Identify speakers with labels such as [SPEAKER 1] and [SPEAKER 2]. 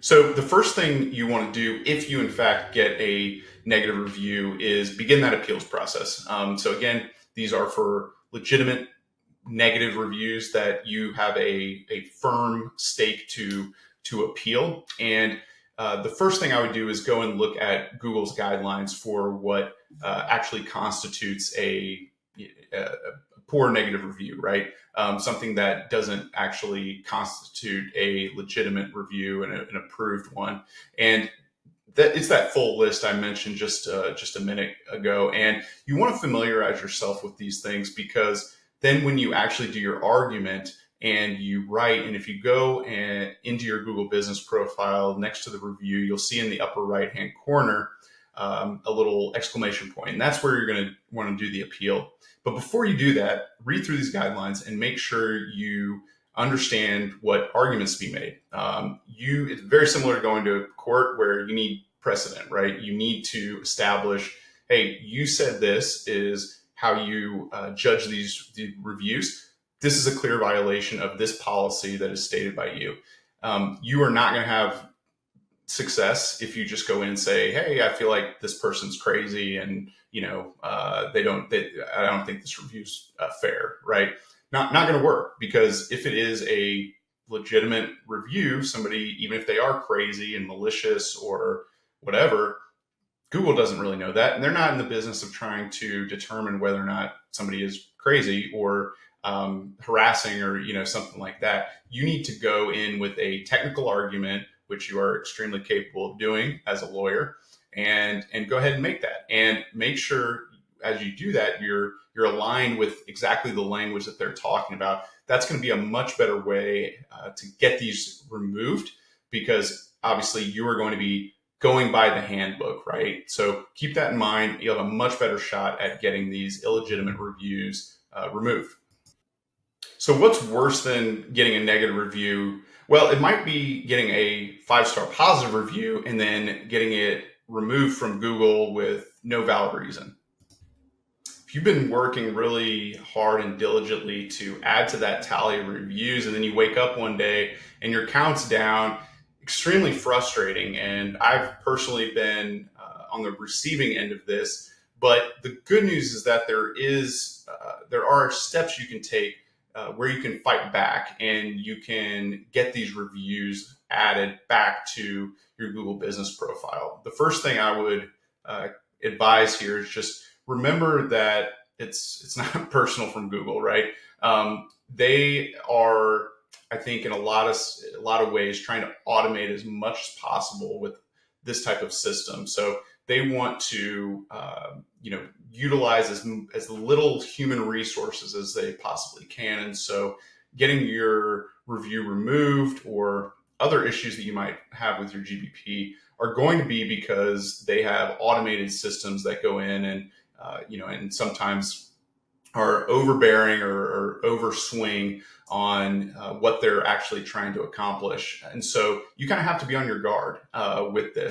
[SPEAKER 1] So the first thing you want to do if you in fact get a negative review is begin that appeals process. So again, these are for legitimate negative reviews that you have a firm stake to appeal. And the first thing I would do is go and look at Google's guidelines for what actually constitutes a poor negative review, right? Something that doesn't actually constitute a legitimate review and an approved one. And it's that full list I mentioned just a minute ago. And you want to familiarize yourself with these things, because then when you actually do your argument and you write, and if you go into your Google business profile next to the review, you'll see in the upper right hand corner a little exclamation point, and that's where you're going to want to do the appeal. But before you do that, read through these guidelines and make sure you understand what arguments to be made. It's very similar to going to court, where you need precedent, right? You need to establish, hey, you said this is how you judge the reviews. This is a clear violation of this policy that is stated by you. You are not going to have success if you just go in and say, hey, I feel like this person's crazy, and I don't think this review's fair, right? Not going to work, because if it is a legitimate review, somebody, even if they are crazy and malicious or whatever, Google doesn't really know that, and they're not in the business of trying to determine whether or not somebody is crazy or harassing or something like that. You need to go in with a technical argument, which you are extremely capable of doing as a lawyer, and go ahead and make that. And make sure as you do that, you're aligned with exactly the language that they're talking about. That's going to be a much better way to get these removed, because obviously you are going to be going by the handbook, right? So keep that in mind. You'll have a much better shot at getting these illegitimate reviews removed. So what's worse than getting a negative review? Well, it might be getting a 5-star positive review and then getting it removed from Google with no valid reason. If you've been working really hard and diligently to add to that tally of reviews, and then you wake up one day and your count's down, extremely frustrating. And I've personally been on the receiving end of this. But the good news is that there are steps you can take where you can fight back, and you can get these reviews added back to your Google business profile. The first thing I would advise here is just remember that it's not personal from Google, right? They are, I think, in a lot of ways trying to automate as much as possible with this type of system. So they want to utilize as little human resources as they possibly can. And so getting your review removed or other issues that you might have with your GBP are going to be because they have automated systems that go in and and sometimes are overbearing or overswing on what they're actually trying to accomplish. And so you kind of have to be on your guard with this.